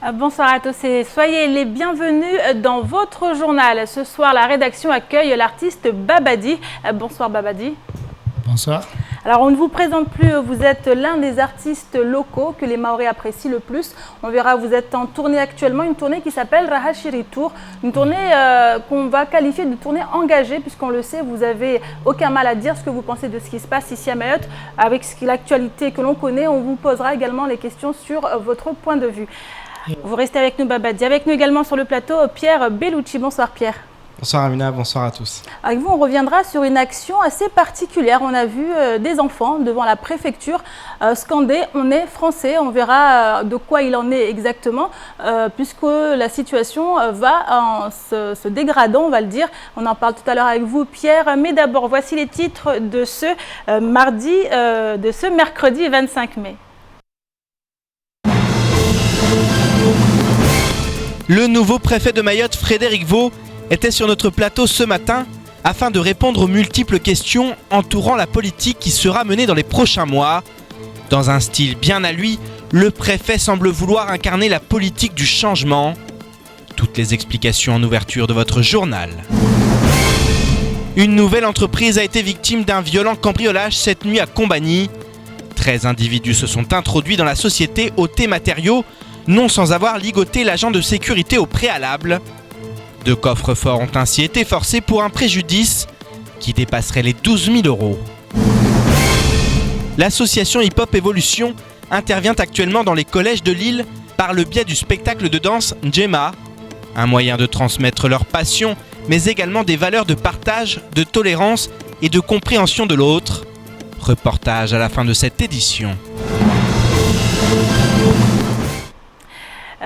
Bonsoir à tous et soyez les bienvenus dans votre journal. Ce soir, la rédaction accueille l'artiste Babadi. Bonsoir Babadi. Bonsoir. Alors on ne vous présente plus, vous êtes l'un des artistes locaux que les Maoris apprécient le plus. On verra, vous êtes en tournée actuellement, une tournée qui s'appelle Rahashiri Tour, une tournée qu'on va qualifier de tournée engagée, puisqu'on le sait, vous n'avez aucun mal à dire ce que vous pensez de ce qui se passe ici à Mayotte. Avec l'actualité que l'on connaît, on vous posera également les questions sur votre point de vue. Vous restez avec nous Babadi. Avec nous également sur le plateau, Pierre Bellucci. Bonsoir Pierre. Bonsoir Amina, bonsoir à tous. Avec vous, on reviendra sur une action assez particulière. On a vu des enfants devant la préfecture scander « On est français ». On verra de quoi il en est exactement, puisque la situation va en se dégradant, on va le dire. On en parle tout à l'heure avec vous, Pierre. Mais d'abord, voici les titres de ce mercredi 25 mai. Le nouveau préfet de Mayotte, Frédéric Vaux, était sur notre plateau ce matin afin de répondre aux multiples questions entourant la politique qui sera menée dans les prochains mois. Dans un style bien à lui, le préfet semble vouloir incarner la politique du changement. Toutes les explications en ouverture de votre journal. Une nouvelle entreprise a été victime d'un violent cambriolage cette nuit à Combagny. 13 individus se sont introduits dans la société OT Matériaux, non sans avoir ligoté l'agent de sécurité au préalable. 2 coffres-forts ont ainsi été forcés pour un préjudice qui dépasserait les 12 000 €. L'association Hip Hop Evolution intervient actuellement dans les collèges de Lille par le biais du spectacle de danse Njema, un moyen de transmettre leur passion, mais également des valeurs de partage, de tolérance et de compréhension de l'autre. Reportage à la fin de cette édition.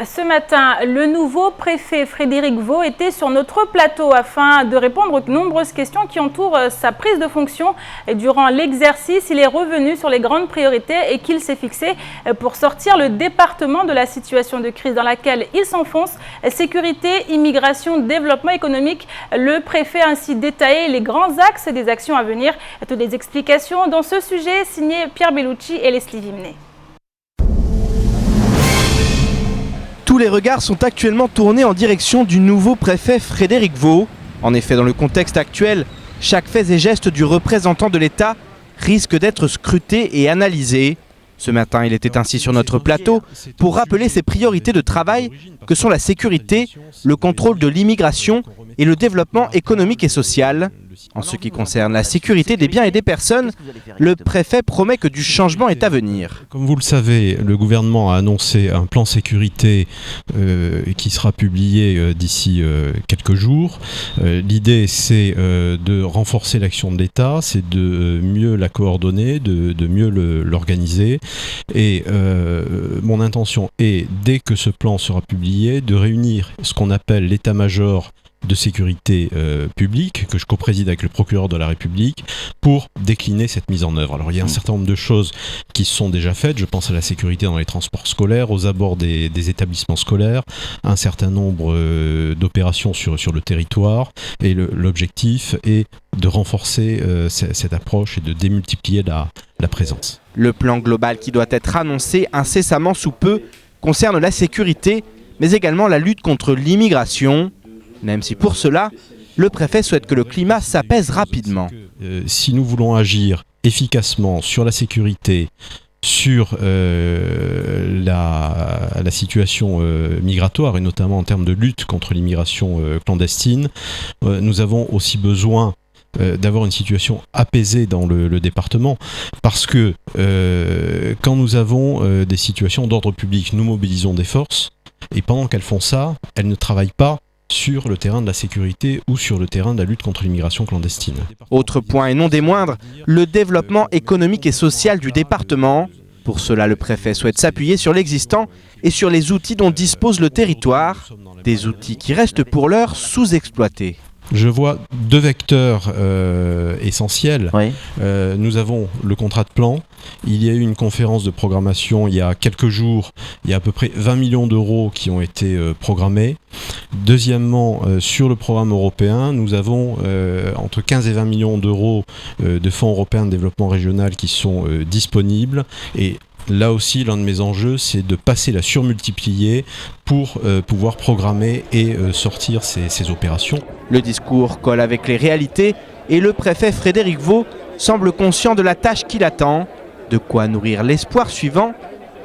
Ce matin, le nouveau préfet Frédéric Vaux était sur notre plateau afin de répondre aux nombreuses questions qui entourent sa prise de fonction. Et durant l'exercice, il est revenu sur les grandes priorités et qu'il s'est fixé pour sortir le département de la situation de crise dans laquelle il s'enfonce. Sécurité, immigration, développement économique. Le préfet a ainsi détaillé les grands axes des actions à venir. Toutes les explications dans ce sujet signé Pierre Bellucci et Leslie Vimnet. Tous les regards sont actuellement tournés en direction du nouveau préfet Frédéric Vaux. En effet, dans le contexte actuel, chaque fait et geste du représentant de l'État risque d'être scruté et analysé. Ce matin, il était ainsi sur notre plateau pour rappeler ses priorités de travail que sont la sécurité, le contrôle de l'immigration et le développement économique et social. En ce qui concerne la sécurité des biens et des personnes, le préfet promet que du changement est à venir. Comme vous le savez, le gouvernement a annoncé un plan sécurité qui sera publié d'ici quelques jours. L'idée, c'est de renforcer l'action de l'État, c'est de mieux la coordonner, de mieux l'organiser. Et mon intention est, dès que ce plan sera publié, de réunir ce qu'on appelle l'état-major de sécurité publique, que je co-préside avec le procureur de la République, pour décliner cette mise en œuvre. Alors il y a un certain nombre de choses qui sont déjà faites, je pense à la sécurité dans les transports scolaires, aux abords des établissements scolaires, un certain nombre d'opérations sur le territoire, et l'objectif est de renforcer cette approche et de démultiplier la présence. Le plan global qui doit être annoncé incessamment sous peu concerne la sécurité, mais également la lutte contre l'immigration. Même si pour cela, le préfet souhaite que le climat s'apaise rapidement. Si nous voulons agir efficacement sur la sécurité, sur la situation migratoire et notamment en termes de lutte contre l'immigration clandestine, nous avons aussi besoin d'avoir une situation apaisée dans le département, parce que quand nous avons des situations d'ordre public, nous mobilisons des forces, et pendant qu'elles font ça, elles ne travaillent pas sur le terrain de la sécurité ou sur le terrain de la lutte contre l'immigration clandestine. Autre point et non des moindres, le développement économique et social du département. Pour cela, le préfet souhaite s'appuyer sur l'existant et sur les outils dont dispose le territoire, des outils qui restent pour l'heure sous-exploités. Je vois 2 vecteurs essentiels. Oui. Nous avons le contrat de plan. Il y a eu une conférence de programmation il y a quelques jours. Il y a à peu près 20 millions d'euros qui ont été programmés. Deuxièmement, sur le programme européen, nous avons entre 15 et 20 millions d'euros de fonds européens de développement régional qui sont disponibles. Et Là aussi, l'un de mes enjeux, c'est de passer la surmultiplier pour pouvoir programmer et sortir ces opérations. Le discours colle avec les réalités et le préfet Frédéric Vaux semble conscient de la tâche qui l'attend, de quoi nourrir l'espoir suivant,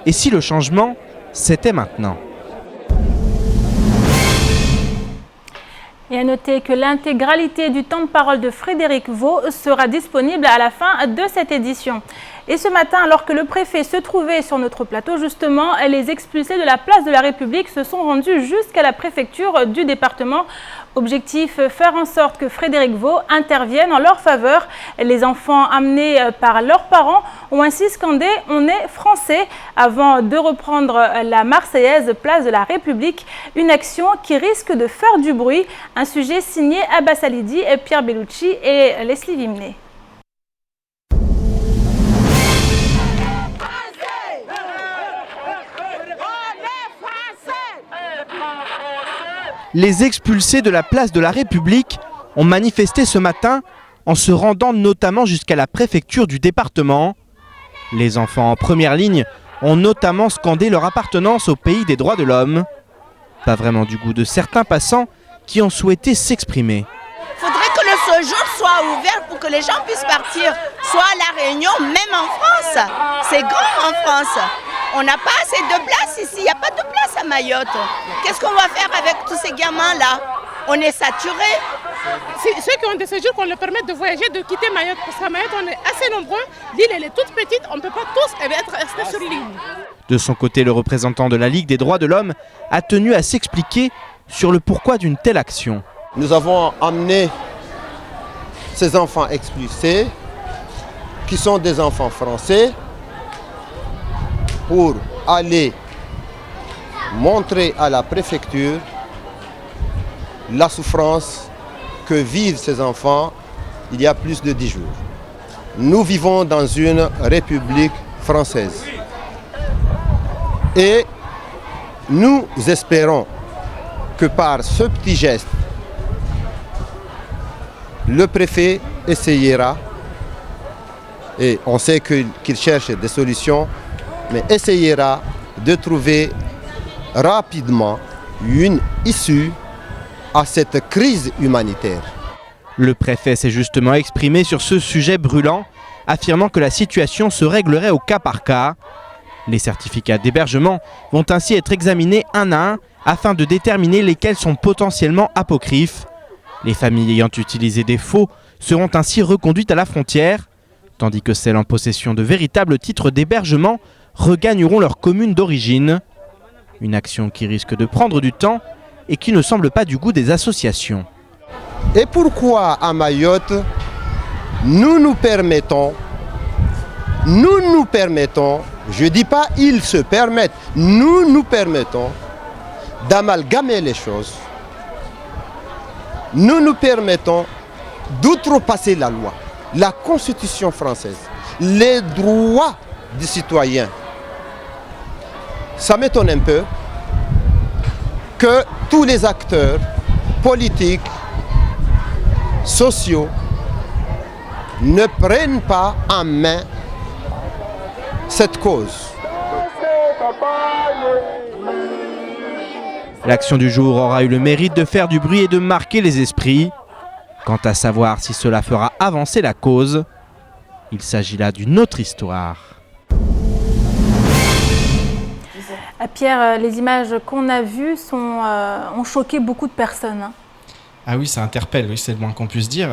et si le changement, c'était maintenant. Et à noter que l'intégralité du temps de parole de Frédéric Vaux sera disponible à la fin de cette édition. Et ce matin, alors que le préfet se trouvait sur notre plateau, justement, les expulsés de la place de la République se sont rendus jusqu'à la préfecture du département. Objectif, faire en sorte que Frédéric Vaux intervienne en leur faveur. Les enfants amenés par leurs parents ont ainsi scandé « On est français » avant de reprendre la Marseillaise place de la République. Une action qui risque de faire du bruit. Un sujet signé Abbas Alidi, Pierre Bellucci et Leslie Vimnet. Les expulsés de la place de la République ont manifesté ce matin en se rendant notamment jusqu'à la préfecture du département. Les enfants en première ligne ont notamment scandé leur appartenance au pays des droits de l'homme. Pas vraiment du goût de certains passants qui ont souhaité s'exprimer. Il faudrait que le séjour soit ouvert pour que les gens puissent partir, soit à La Réunion, même en France. C'est grand en France. On n'a pas assez de place ici, il n'y a pas de place à Mayotte. Qu'est-ce qu'on va faire avec tous ces gamins-là? On est saturés. Ceux qui ont des séjours qu'on leur permette de voyager, de quitter Mayotte. Parce qu'à Mayotte, on est assez nombreux. L'île, elle est toute petite, on ne peut pas tous être restés sur l'île. De son côté, le représentant de la Ligue des droits de l'homme a tenu à s'expliquer sur le pourquoi d'une telle action. Nous avons amené ces enfants expulsés, qui sont des enfants français, pour aller montrer à la préfecture la souffrance que vivent ces enfants il y a plus de 10 jours. Nous vivons dans une république française et nous espérons que par ce petit geste, le préfet essayera, et on sait qu'il cherche des solutions, mais essayera de trouver rapidement une issue à cette crise humanitaire. Le préfet s'est justement exprimé sur ce sujet brûlant, affirmant que la situation se réglerait au cas par cas. Les certificats d'hébergement vont ainsi être examinés un à un afin de déterminer lesquels sont potentiellement apocryphes. Les familles ayant utilisé des faux seront ainsi reconduites à la frontière, tandis que celles en possession de véritables titres d'hébergement regagneront leur commune d'origine. Une action qui risque de prendre du temps et qui ne semble pas du goût des associations. Et pourquoi à Mayotte, nous permettons, je ne dis pas ils se permettent, nous permettons d'amalgamer les choses. Nous permettons d'outrepasser la loi, la Constitution française, les droits des citoyens. Ça m'étonne un peu que tous les acteurs politiques, sociaux, ne prennent pas en main cette cause. L'action du jour aura eu le mérite de faire du bruit et de marquer les esprits. Quant à savoir si cela fera avancer la cause, il s'agit là d'une autre histoire. Pierre, les images qu'on a vues ont choqué beaucoup de personnes. Ah oui, ça interpelle, oui, c'est le moins qu'on puisse dire,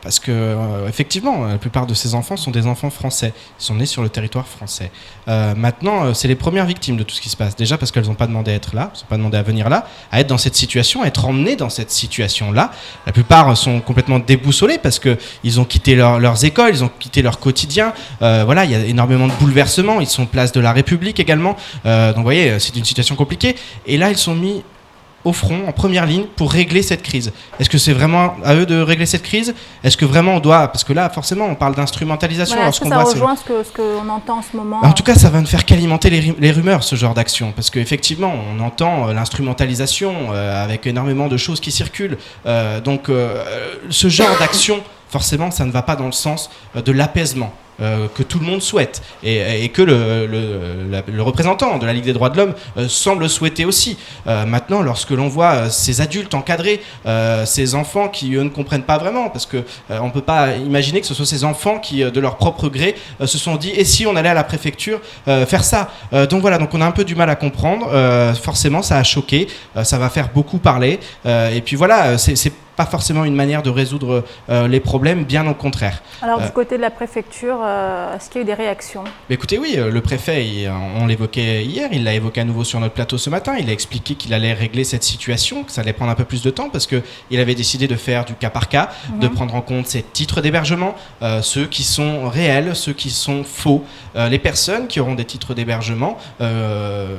parce que effectivement, la plupart de ces enfants sont des enfants français, ils sont nés sur le territoire français. Maintenant, c'est les premières victimes de tout ce qui se passe, déjà parce qu'elles n'ont pas demandé à être là, elles n'ont pas demandé à venir là, à être dans cette situation, à être emmenées dans cette situation-là. La plupart sont complètement déboussolés parce qu'ils ont quitté leurs écoles, ils ont quitté leur quotidien. Voilà, il y a énormément de bouleversements, ils sont place de la République également, donc vous voyez, c'est une situation compliquée. Et là, ils sont mis au front, en première ligne, pour régler cette crise. Est-ce que c'est vraiment à eux de régler cette crise? Est-ce que vraiment on doit... Parce que là, forcément, on parle d'instrumentalisation. Voilà, est-ce que ça rejoint ce qu'on entend en ce moment? En tout cas, ça va ne faire qu'alimenter les rumeurs, ce genre d'action. Parce qu'effectivement, on entend l'instrumentalisation avec énormément de choses qui circulent. Donc, ce genre d'action, forcément, ça ne va pas dans le sens de l'apaisement. que tout le monde souhaite et que le représentant de la Ligue des droits de l'homme semble souhaiter aussi. Maintenant, lorsque l'on voit ces adultes encadrés, ces enfants qui eux ne comprennent pas vraiment, parce que on peut pas imaginer que ce soit ces enfants qui, de leur propre gré, se sont dit et si on allait à la préfecture faire ça. Donc voilà, donc on a un peu du mal à comprendre. Forcément, ça a choqué, ça va faire beaucoup parler. Et puis voilà, c'est pas forcément une manière de résoudre les problèmes, bien au contraire. Alors du côté de la préfecture, est-ce qu'il y a eu des réactions ? Écoutez, oui, le préfet, on l'évoquait hier, il l'a évoqué à nouveau sur notre plateau ce matin, il a expliqué qu'il allait régler cette situation, que ça allait prendre un peu plus de temps parce qu'il avait décidé de faire du cas par cas, de prendre en compte ces titres d'hébergement, ceux qui sont réels, ceux qui sont faux. Les personnes qui auront des titres d'hébergement,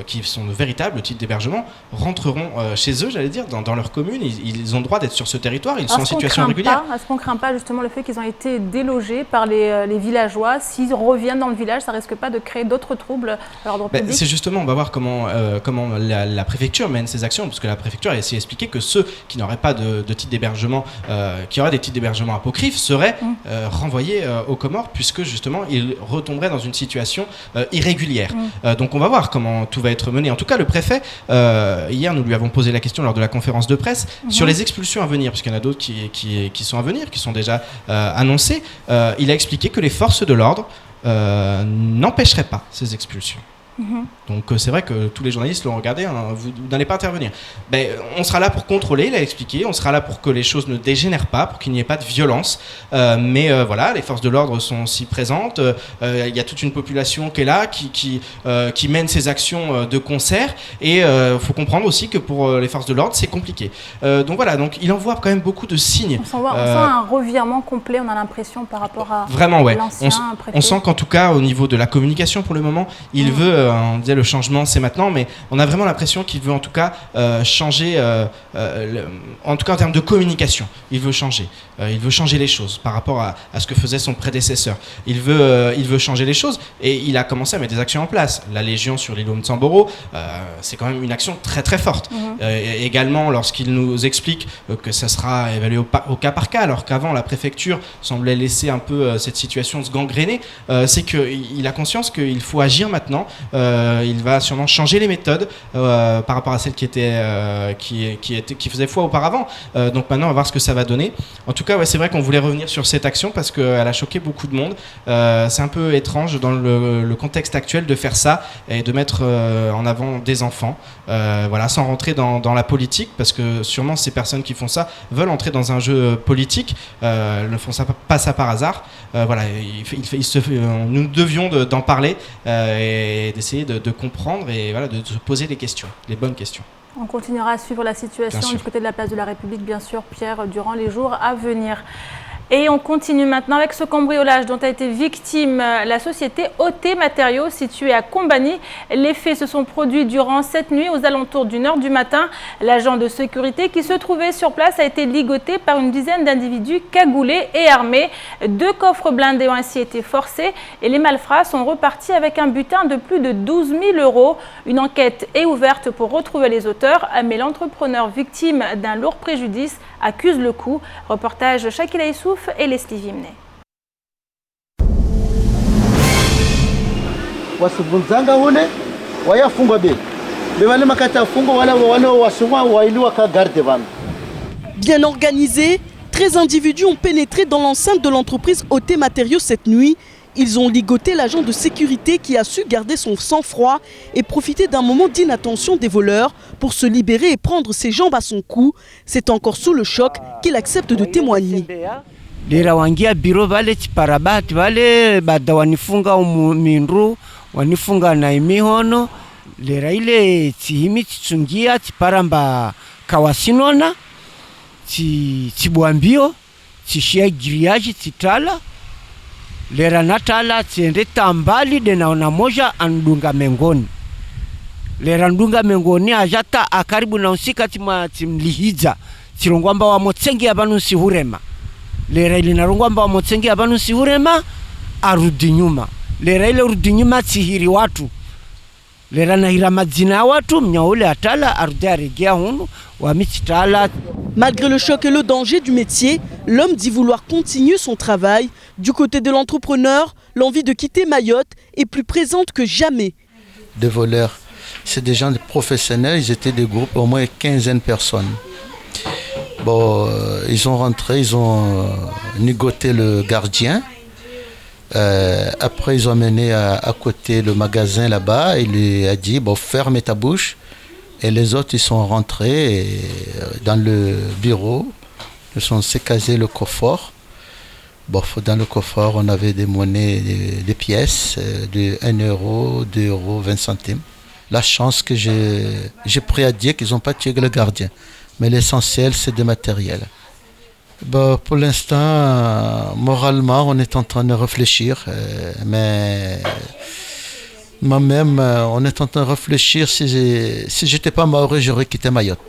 qui sont de véritables titres d'hébergement, rentreront chez eux, j'allais dire, dans leur commune, ils ont le droit d'être sur ce territoire, ils sont en situation régulière. Est-ce qu'on ne craint pas justement le fait qu'ils ont été délogés par les villageois? S'ils reviennent dans le village, ça ne risque pas de créer d'autres troubles à l'ordre public? C'est justement, on va voir comment la préfecture mène ses actions, parce que la préfecture a essayé d'expliquer que ceux qui n'auraient pas de titre d'hébergement, qui auraient des titres d'hébergement apocryphes, seraient renvoyés aux Comores, puisque justement ils retomberaient dans une situation irrégulière. Donc on va voir comment tout va être mené. En tout cas, le préfet, hier nous lui avons posé la question lors de la conférence de presse sur les expulsions à venir, parce qu'il y en a d'autres qui sont à venir, qui sont déjà annoncées. Il a expliqué que les forces de l'ordre n'empêcheraient pas ces expulsions. Donc c'est vrai que tous les journalistes l'ont regardé, vous n'allez pas intervenir. On sera là pour contrôler, il a expliqué, on sera là pour que les choses ne dégénèrent pas, pour qu'il n'y ait pas de violence. Mais voilà, les forces de l'ordre sont aussi présentes, il y a toute une population qui est là, qui mène ses actions de concert, et il faut comprendre aussi que pour les forces de l'ordre, c'est compliqué. Donc voilà, donc il envoie quand même beaucoup de signes. On sent un revirement complet, on a l'impression, par rapport à vraiment, ouais. l'ancien préfet. On sent qu'en tout cas, au niveau de la communication pour le moment, il veut, on disait le changement c'est maintenant, mais on a vraiment l'impression qu'il veut en tout cas changer, en tout cas en termes de communication, il veut changer les choses par rapport à ce que faisait son prédécesseur. Il veut changer les choses et il a commencé à mettre des actions en place. La Légion sur l'îlot Mtsamboro, c'est quand même une action très très forte. Également lorsqu'il nous explique que ça sera évalué au cas par cas, alors qu'avant la préfecture semblait laisser un peu cette situation se gangréner, c'est qu'il a conscience qu'il faut agir maintenant. Il va sûrement changer les méthodes par rapport à celles qui faisaient foi auparavant. Donc maintenant on va voir ce que ça va donner. En tout cas, ouais, c'est vrai qu'on voulait revenir sur cette action parce qu'elle a choqué beaucoup de monde. C'est un peu étrange dans le contexte actuel de faire ça et de mettre en avant des enfants, voilà, sans rentrer dans la politique, parce que sûrement ces personnes qui font ça veulent entrer dans un jeu politique, ne font ça pas ça par hasard. Voilà, nous devions d'en parler et d'essayer de comprendre et voilà, de se poser les questions, les bonnes questions. On continuera à suivre la situation du côté de la place de la République, bien sûr, Pierre, durant les jours à venir. Et on continue maintenant avec ce cambriolage dont a été victime la société OT Matériaux située à Combani. Les faits se sont produits durant cette nuit aux alentours d'1 h du matin. L'agent de sécurité qui se trouvait sur place a été ligoté par une dizaine d'individus cagoulés et armés. 2 coffres blindés ont ainsi été forcés et les malfrats sont repartis avec un butin de plus de 12 000 €. Une enquête est ouverte pour retrouver les auteurs, mais l'entrepreneur victime d'un lourd préjudice accuse le coup. Reportage Shakila Issouf et Leslie Vimney. Bien organisés, 13 individus ont pénétré dans l'enceinte de l'entreprise OT Matériaux cette nuit. Ils ont ligoté l'agent de sécurité qui a su garder son sang-froid et profiter d'un moment d'inattention des voleurs pour se libérer et prendre ses jambes à son cou. C'est encore sous le choc qu'il accepte de témoigner. Lera wangia biro vale chiparabati vale bada wanifunga mindru wanifunga na imihono lera ile chihimi chitsungia chiparamba kawasinona chibwambio chishia giriaji chitala lera natala tiende tambali denaona moja andunga mengoni lera ndunga mengoni ajata akaribu na usika timlihiza chirongwamba wa motsengi abantu sihurema lera ile narongwamba wa motsengi abantu sihurema arudi nyuma lera ile rudi nyuma chihiri watu lera nahira madzina ya watu mnyaule atala arudi aregea hunu wamichitala. Malgré le choc et le danger du métier, l'homme dit vouloir continuer son travail. Du côté de l'entrepreneur, l'envie de quitter Mayotte est plus présente que jamais. Des voleurs, c'est des gens professionnels, ils étaient des groupes, au moins une quinzaine de personnes. Bon, ils sont rentrés, ils ont ligoté le gardien. Après, ils ont amené à côté le magasin là-bas. Il lui a dit, bon, ferme ta bouche. Et les autres, ils sont rentrés dans le bureau. Ils sont sécasés le coffre. Bon, dans le coffre, on avait des monnaies, des pièces de 1 euro, 2 euros, 20 centimes. La chance que j'ai pris à dire qu'ils n'ont pas tué le gardien. Mais l'essentiel, c'est des matériels. Bon, pour l'instant, moralement, on est en train de réfléchir. Mais moi-même, on est en train de réfléchir. Si je n'étais pas maoré, j'aurais quitté Mayotte.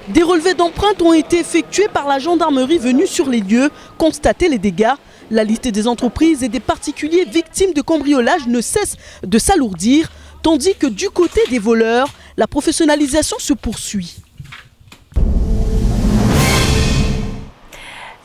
Des relevés d'empreintes ont été effectués par la gendarmerie venue sur les lieux, constater les dégâts. La liste des entreprises et des particuliers victimes de cambriolage ne cesse de s'alourdir, tandis que du côté des voleurs, la professionnalisation se poursuit.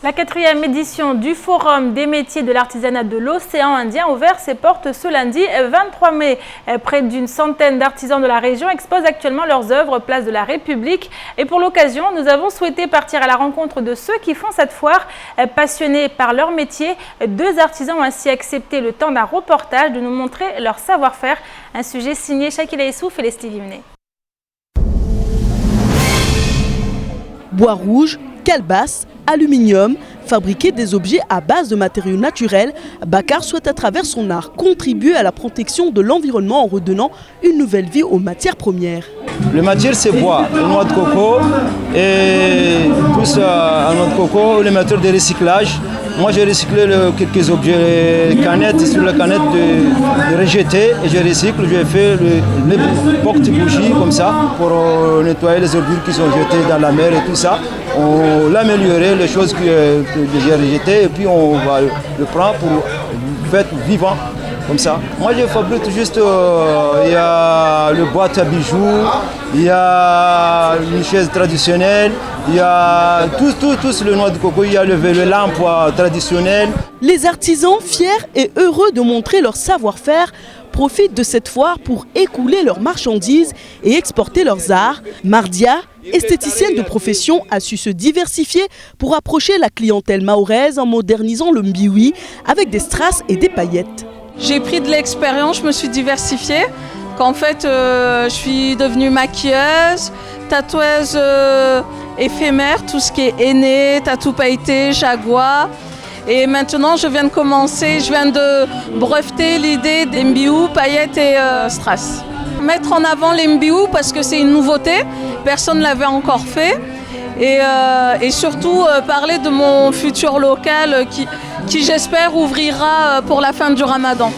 La 4e édition du Forum des métiers de l'artisanat de l'océan Indien a ouvert ses portes ce lundi 23 mai. Près d'une centaine d'artisans de la région exposent actuellement leurs œuvres place de la République. Et pour l'occasion, nous avons souhaité partir à la rencontre de ceux qui font cette foire. Passionnés par leur métier, 2 artisans ont ainsi accepté le temps d'un reportage de nous montrer leur savoir-faire. Un sujet signé Shakila Issouf et les Stevie Menet. Bois rouge, calebasse, aluminium, fabriquer des objets à base de matériaux naturels, Bakar souhaite à travers son art contribuer à la protection de l'environnement en redonnant une nouvelle vie aux matières premières. Le matière c'est bois, la noix de coco et plus la noix de coco, les matières de recyclage. Moi j'ai recyclé quelques objets, les canettes, sur la canette de rejeter et je recycle, j'ai fait les porte-bougies comme ça pour nettoyer les ordures qui sont jetées dans la mer et tout ça. On l'améliorer, les choses que j'ai rejetées et puis on va le prendre pour faire vivant comme ça. Moi je fabrique juste, il y a le boîte à bijoux, il y a une chaise traditionnelle, il y a tous le noix de coco, il y a le lampe traditionnel. Les artisans, fiers et heureux de montrer leur savoir-faire, profitent de cette foire pour écouler leurs marchandises et exporter leurs arts. Mardia, esthéticienne de profession, a su se diversifier pour approcher la clientèle mahoraise en modernisant le mbiwi avec des strass et des paillettes. J'ai pris de l'expérience, je me suis diversifiée. Qu'en fait, je suis devenue maquilleuse, tatoueuse éphémère, tout ce qui est henné, tatou pailleté, jaguar. Et maintenant, je viens de breveter l'idée des mbiou, paillettes et strass. Mettre en avant les mbiou parce que c'est une nouveauté, personne ne l'avait encore fait. Et surtout parler de mon futur local qui j'espère ouvrira pour la fin du Ramadan.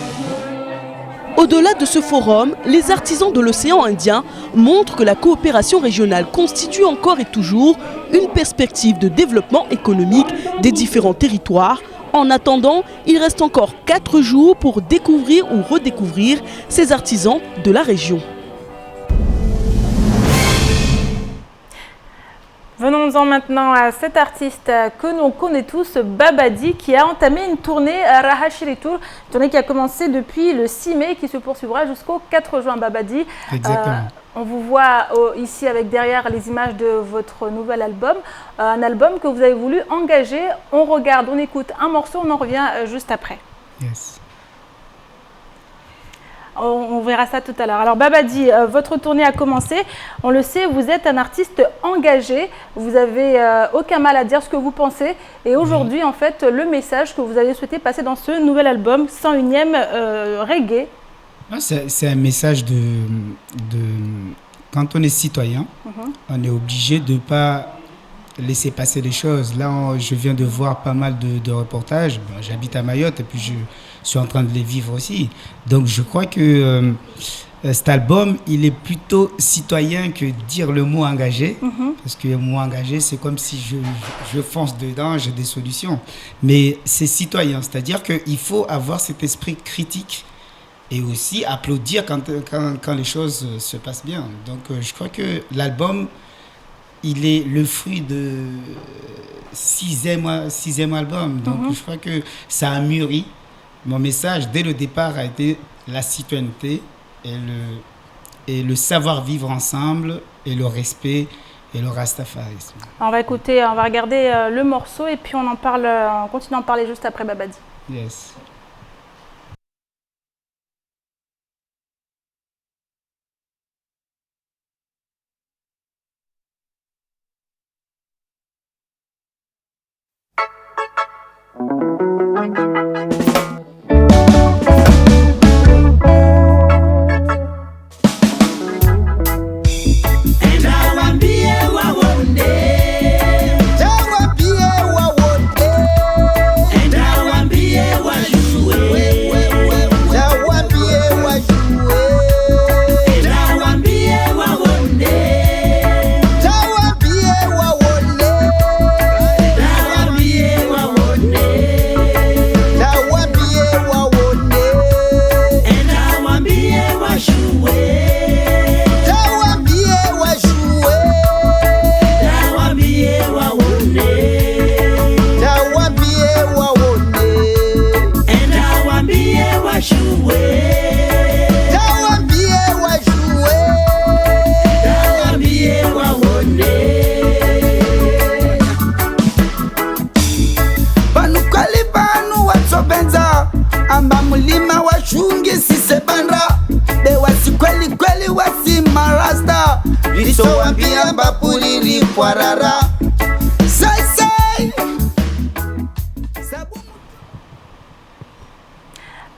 Au-delà de ce forum, les artisans de l'océan Indien montrent que la coopération régionale constitue encore et toujours une perspective de développement économique des différents territoires. En attendant, il reste encore 4 jours pour découvrir ou redécouvrir ces artisans de la région. Venons-en maintenant à cet artiste que nous connaissons tous, Babadi, qui a entamé une tournée à Rahashiri Tour, une tournée qui a commencé depuis le 6 mai, qui se poursuivra jusqu'au 4 juin. Babadi, on vous voit ici avec derrière les images de votre nouvel album, un album que vous avez voulu engager. On regarde, on écoute un morceau, on en revient juste après. Yes. On verra ça tout à l'heure. Alors Babadi, votre tournée a commencé. On le sait, vous êtes un artiste engagé. Vous n'avez aucun mal à dire ce que vous pensez. Et aujourd'hui, en fait, le message que vous avez souhaité passer dans ce nouvel album, 101e reggae. C'est un message de quand on est citoyen, on est obligé de ne pas laisser passer les choses. Là, je viens de voir pas mal de reportages. Bon, j'habite à Mayotte et puis je suis en train de les vivre aussi. Donc je crois que cet album, il est plutôt citoyen que dire le mot engagé. Parce que le mot engagé, c'est comme si je fonce dedans, j'ai des solutions. Mais c'est citoyen, c'est-à-dire qu'il faut avoir cet esprit critique et aussi applaudir quand les choses se passent bien. Donc je crois que l'album, il est le fruit de sixième album. Donc je crois que ça a mûri. Mon message dès le départ a été la citoyenneté et le savoir vivre ensemble et le respect et le rastafarisme. On va regarder le morceau et puis on continue d'en parler juste après Babadi. Yes.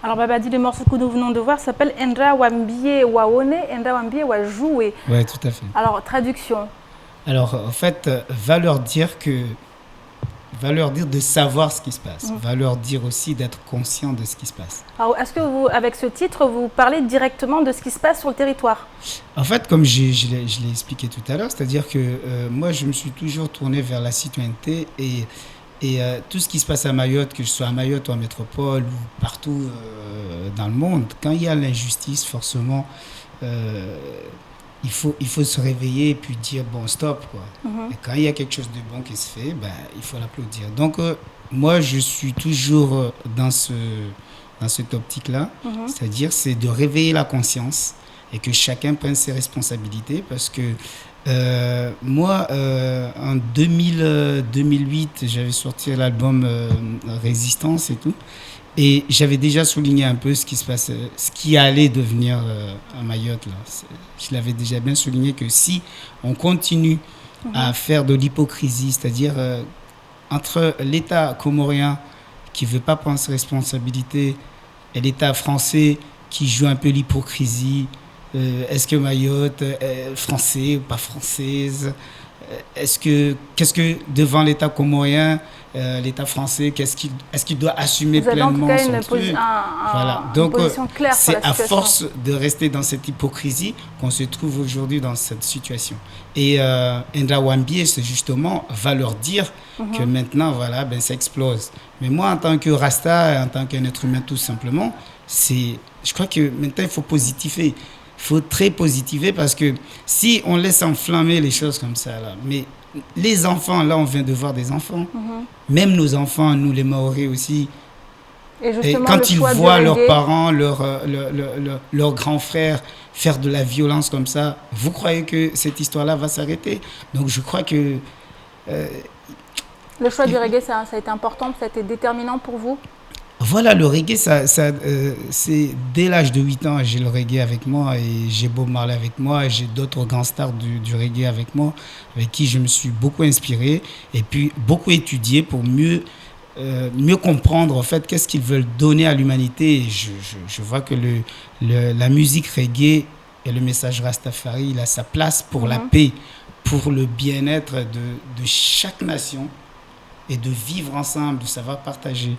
Alors Babadi, le morceau que nous venons de voir s'appelle Endra Wambie Waone, Endra Wambie Wa jouer. Oui, tout à fait. Alors, traduction. Alors, en fait, va leur dire de savoir ce qui se passe. Va leur dire aussi d'être conscient de ce qui se passe. Alors, est-ce que vous, avec ce titre, vous parlez directement de ce qui se passe sur le territoire? En fait, comme je l'ai expliqué tout à l'heure, c'est-à-dire que moi, je me suis toujours tourné vers la citoyenneté et tout ce qui se passe à Mayotte, que je sois à Mayotte ou en métropole ou partout dans le monde, quand il y a l'injustice, forcément, il faut se réveiller et puis dire bon, stop, quoi. Et quand il y a quelque chose de bon qui se fait, il faut l'applaudir. Donc moi, je suis toujours dans cette optique-là, c'est-à-dire c'est de réveiller la conscience et que chacun prenne ses responsabilités, parce que moi, en 2008, j'avais sorti l'album Résistance et tout, et j'avais déjà souligné un peu ce qui se passait, ce qui allait devenir à Mayotte là. Je l'avais déjà bien souligné que si on continue à faire de l'hypocrisie, c'est-à-dire entre l'État comorien qui veut pas prendre ses responsabilités et l'État français qui joue un peu l'hypocrisie. Est-ce que Mayotte est français ou pas française? Qu'est-ce que devant l'État comorien, l'État français, est-ce qu'il doit assumer pleinement son truc? Voilà. Donc c'est à force de rester dans cette hypocrisie qu'on se trouve aujourd'hui dans cette situation. Et Endra Wambie, c'est justement, va leur dire que maintenant, voilà, ça explose. Mais moi, en tant que Rasta, en tant qu'un être humain tout simplement, je crois que maintenant, il faut positiver. Il faut très positiver, parce que si on laisse enflammer les choses comme ça, là, mais les enfants, là on vient de voir des enfants, même nos enfants, nous les Maoris aussi, et quand ils voient leurs parents, leurs grands frères faire de la violence comme ça, vous croyez que cette histoire-là va s'arrêter? Donc je crois que... le choix du reggae, ça a été important, ça a été déterminant pour vous? Voilà, le reggae, c'est dès l'âge de 8 ans, j'ai le reggae avec moi, et j'ai Bob Marley avec moi, et j'ai d'autres grands stars du reggae avec moi, avec qui je me suis beaucoup inspiré, et puis beaucoup étudié pour mieux comprendre en fait qu'est-ce qu'ils veulent donner à l'humanité. Et je vois que la musique reggae et le message Rastafari, il a sa place pour la paix, pour le bien-être de chaque nation, et de vivre ensemble, de savoir partager.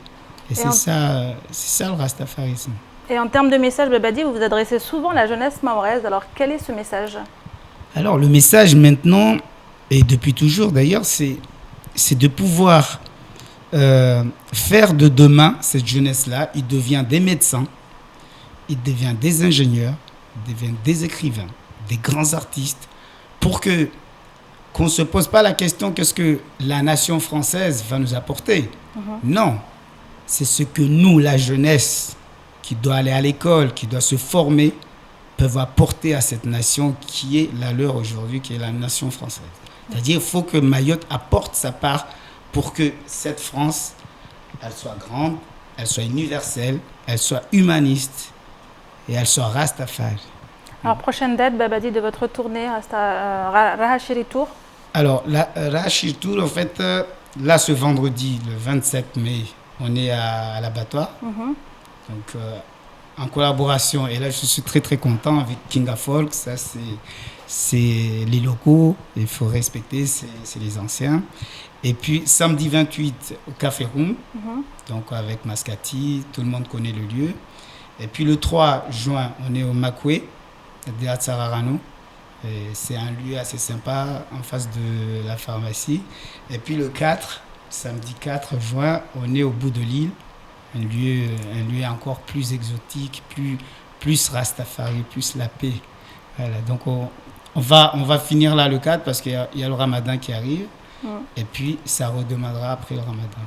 Et c'est ça le rastafarisme. Et en termes de message, Babadi, vous vous adressez souvent à la jeunesse mahoraise. Alors, quel est ce message? Alors, le message maintenant, et depuis toujours d'ailleurs, c'est de pouvoir faire de demain, cette jeunesse-là, ils deviennent des médecins, ils deviennent des ingénieurs, ils deviennent des écrivains, des grands artistes, pour qu'on ne se pose pas la question qu'est-ce que la nation française va nous apporter. Non, c'est ce que nous, la jeunesse, qui doit aller à l'école, qui doit se former, peuvent apporter à cette nation qui est la leur aujourd'hui, qui est la nation française. C'est-à-dire qu'il faut que Mayotte apporte sa part pour que cette France, elle soit grande, elle soit universelle, elle soit humaniste et elle soit Rastafari. Alors, prochaine date, Babadi, de votre tournée, Rahachiri Tour. Alors, la Rahachiri Tour, en fait, là, ce vendredi, le 27 mai, on est à l'abattoir. Donc, en collaboration, et là, je suis très, très content avec Kinga Folk. Ça, c'est les locaux, il faut respecter, c'est les anciens. Et puis, samedi 28, au Café Room, donc avec Mascati, tout le monde connaît le lieu. Et puis, le 3 juin, on est au Makwe, de Atsararano. C'est un lieu assez sympa, en face de la pharmacie. Et puis, le 4, samedi 4 juin, on est au bout de l'île. Un lieu encore plus exotique, plus Rastafari, plus la paix. Voilà, donc on va finir là le 4 parce qu'il y a le Ramadan qui arrive. Et puis ça redemandera après le Ramadan.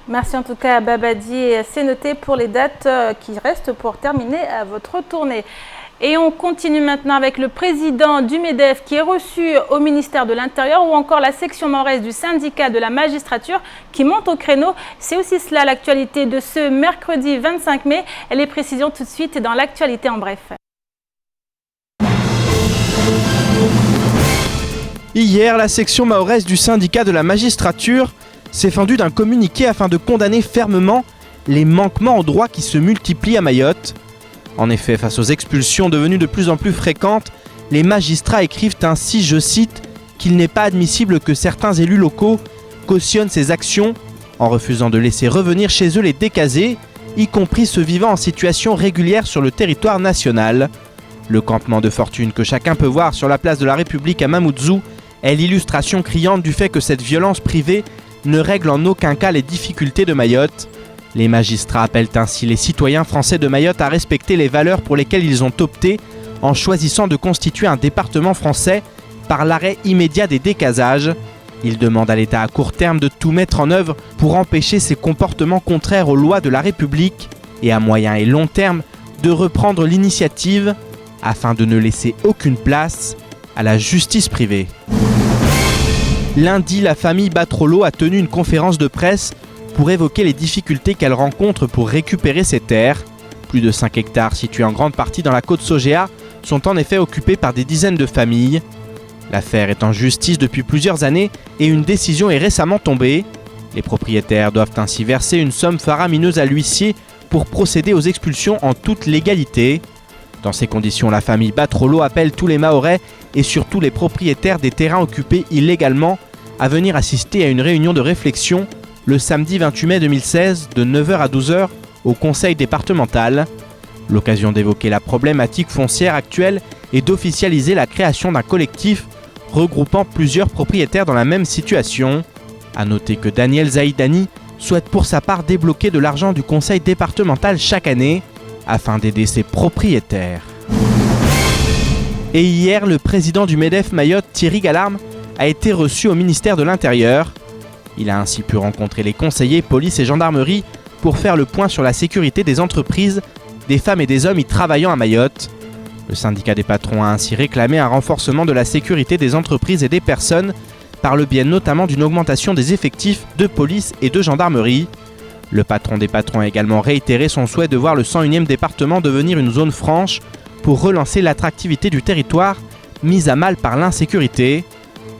Merci en tout cas à Babadi, et c'est noté pour les dates qui restent pour terminer votre tournée. Et on continue maintenant avec le président du MEDEF qui est reçu au ministère de l'Intérieur, ou encore la section nord-est du syndicat de la magistrature qui monte au créneau. C'est aussi cela l'actualité de ce mercredi 25 mai. Et les précisions tout de suite dans l'actualité en bref. Hier, la section mahoraise du syndicat de la magistrature s'est fendue d'un communiqué afin de condamner fermement les manquements aux droits qui se multiplient à Mayotte. En effet, face aux expulsions devenues de plus en plus fréquentes, les magistrats écrivent ainsi, je cite, qu'il n'est pas admissible que certains élus locaux cautionnent ces actions en refusant de laisser revenir chez eux les décasés, y compris ceux vivant en situation régulière sur le territoire national. Le campement de fortune que chacun peut voir sur la place de la République à Mamoudzou est l'illustration criante du fait que cette violence privée ne règle en aucun cas les difficultés de Mayotte. Les magistrats appellent ainsi les citoyens français de Mayotte à respecter les valeurs pour lesquelles ils ont opté en choisissant de constituer un département français par l'arrêt immédiat des décasages. Ils demandent à l'État à court terme de tout mettre en œuvre pour empêcher ces comportements contraires aux lois de la République et à moyen et long terme de reprendre l'initiative afin de ne laisser aucune place à la justice privée. Lundi, la famille Batrolo a tenu une conférence de presse pour évoquer les difficultés qu'elle rencontre pour récupérer ses terres. Plus de 5 hectares situés en grande partie dans la côte Sogéa sont en effet occupés par des dizaines de familles. L'affaire est en justice depuis plusieurs années et une décision est récemment tombée. Les propriétaires doivent ainsi verser une somme faramineuse à l'huissier pour procéder aux expulsions en toute légalité. Dans ces conditions, la famille Batrolo appelle tous les Mahorais et surtout les propriétaires des terrains occupés illégalement à venir assister à une réunion de réflexion le samedi 28 mai 2016 de 9h à 12h au conseil départemental. L'occasion d'évoquer la problématique foncière actuelle et d'officialiser la création d'un collectif regroupant plusieurs propriétaires dans la même situation. A noter que Daniel Zaïdani souhaite pour sa part débloquer de l'argent du conseil départemental chaque année afin d'aider ses propriétaires. Et hier, le président du MEDEF Mayotte, Thierry Galarme, a été reçu au ministère de l'Intérieur. Il a ainsi pu rencontrer les conseillers, police et gendarmerie pour faire le point sur la sécurité des entreprises, des femmes et des hommes y travaillant à Mayotte. Le syndicat des patrons a ainsi réclamé un renforcement de la sécurité des entreprises et des personnes par le biais notamment d'une augmentation des effectifs de police et de gendarmerie. Le patron des patrons a également réitéré son souhait de voir le 101e département devenir une zone franche pour relancer l'attractivité du territoire mise à mal par l'insécurité.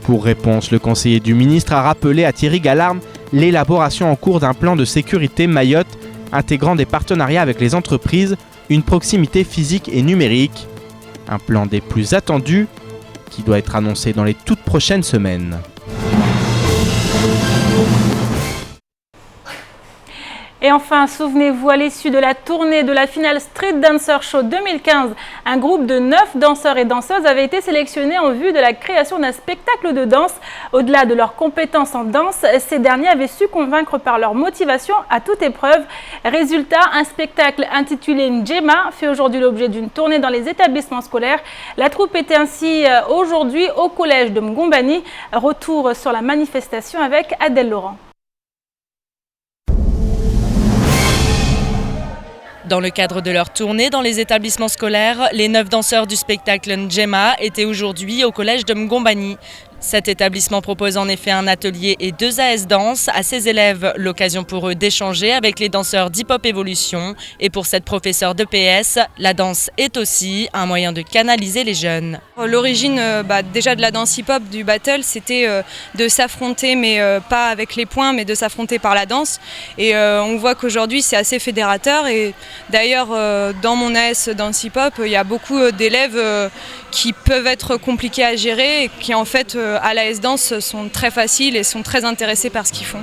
Pour réponse, le conseiller du ministre a rappelé à Thierry Galarme l'élaboration en cours d'un plan de sécurité Mayotte intégrant des partenariats avec les entreprises, une proximité physique et numérique. Un plan des plus attendus qui doit être annoncé dans les toutes prochaines semaines. Et enfin, souvenez-vous, à l'issue de la tournée de la finale Street Dancer Show 2015, un groupe de 9 danseurs et danseuses avait été sélectionné en vue de la création d'un spectacle de danse. Au-delà de leurs compétences en danse, ces derniers avaient su convaincre par leur motivation à toute épreuve. Résultat, un spectacle intitulé Njema fait aujourd'hui l'objet d'une tournée dans les établissements scolaires. La troupe était ainsi aujourd'hui au collège de Mgombani. Retour sur la manifestation avec Adèle Laurent. Dans le cadre de leur tournée dans les établissements scolaires, les 9 danseurs du spectacle Njema étaient aujourd'hui au collège de Mgombani. Cet établissement propose en effet un atelier et 2 AS danse à ses élèves, l'occasion pour eux d'échanger avec les danseurs d'Hip-Hop Evolution. Et pour cette professeure de PS, la danse est aussi un moyen de canaliser les jeunes. L'origine déjà de la danse hip-hop, du battle, c'était de s'affronter, mais pas avec les poings, mais de s'affronter par la danse. Et on voit qu'aujourd'hui c'est assez fédérateur. Et d'ailleurs, dans mon AS danse hip-hop, il y a beaucoup d'élèves qui peuvent être compliqués à gérer et qui en fait à l'AS Danse sont très faciles et sont très intéressés par ce qu'ils font.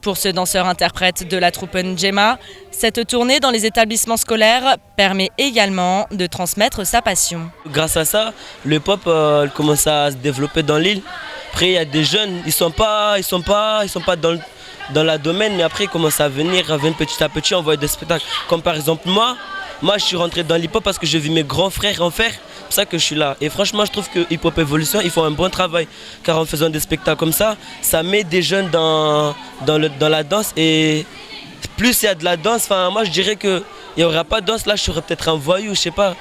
Pour ce danseur-interprète de la troupe Njema, cette tournée dans les établissements scolaires permet également de transmettre sa passion. Grâce à ça, le hip-hop commence à se développer dans l'île. Après, il y a des jeunes, ils sont pas dans la domaine, mais après ils commencent à venir petit à petit, on voit des spectacles. Comme par exemple moi je suis rentré dans l'hip-hop parce que j'ai vu mes grands frères en faire. C'est pour ça que je suis là. Et franchement, je trouve que Hip-Hop Evolution, ils font un bon travail. Car en faisant des spectacles comme ça met des jeunes dans la danse. Et plus il y a de la danse, moi je dirais qu'il n'y aura pas de danse, là je serais peut-être un voyou, je sais pas.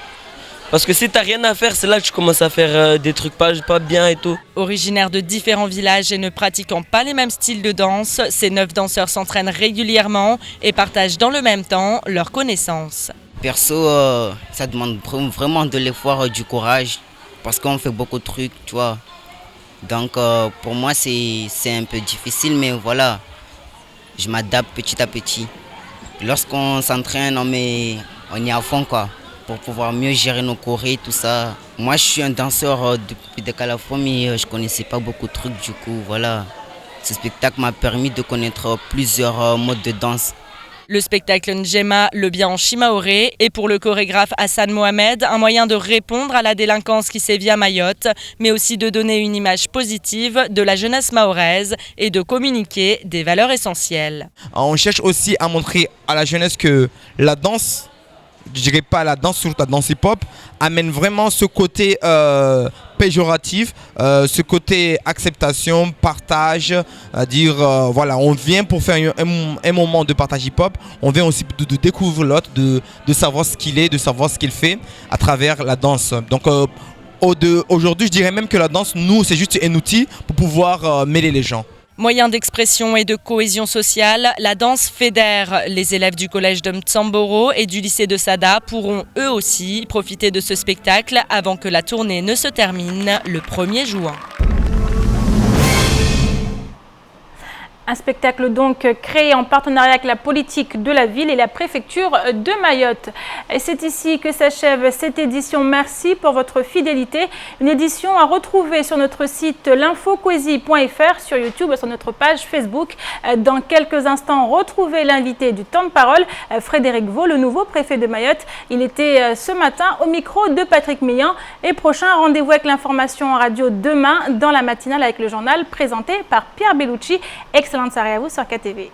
Parce que si t'as rien à faire, c'est là que tu commences à faire des trucs pas bien et tout. Originaires de différents villages et ne pratiquant pas les mêmes styles de danse, ces 9 danseurs s'entraînent régulièrement et partagent dans le même temps leurs connaissances. Perso, ça demande vraiment de l'effort, du courage, parce qu'on fait beaucoup de trucs, tu vois. Donc pour moi c'est un peu difficile, mais voilà, je m'adapte petit à petit. Lorsqu'on s'entraîne, on est à fond quoi, pour pouvoir mieux gérer nos chorés, tout ça. Moi je suis un danseur depuis des Calafons, mais je connaissais pas beaucoup de trucs, du coup voilà. Ce spectacle m'a permis de connaître plusieurs modes de danse. Le spectacle Njema, le bien en Shimaoré, est pour le chorégraphe Hassan Mohamed un moyen de répondre à la délinquance qui sévit à Mayotte, mais aussi de donner une image positive de la jeunesse mahoraise et de communiquer des valeurs essentielles. On cherche aussi à montrer à la jeunesse que la danse, je dirais pas la danse, surtout la danse hip-hop, amène vraiment ce côté péjoratif, ce côté acceptation, partage, voilà, on vient pour faire un moment de partage hip-hop, on vient aussi de découvrir l'autre, de savoir ce qu'il est, de savoir ce qu'il fait à travers la danse. Donc aujourd'hui, je dirais même que la danse, nous, c'est juste un outil pour pouvoir mêler les gens. Moyen d'expression et de cohésion sociale, la danse fédère. Les élèves du collège de Mtsamboro et du lycée de Sada pourront eux aussi profiter de ce spectacle avant que la tournée ne se termine le 1er juin. Un spectacle donc créé en partenariat avec la politique de la ville et la préfecture de Mayotte. Et c'est ici que s'achève cette édition. Merci pour votre fidélité. Une édition à retrouver sur notre site l'infocoésie.fr, sur YouTube et sur notre page Facebook. Dans quelques instants, retrouvez l'invité du temps de parole, Frédéric Vaux, le nouveau préfet de Mayotte. Il était ce matin au micro de Patrick Meillan. Et prochain rendez-vous avec l'information en radio demain dans la matinale avec le journal présenté par Pierre Bellucci. Excellente soirée à vous sur KTV.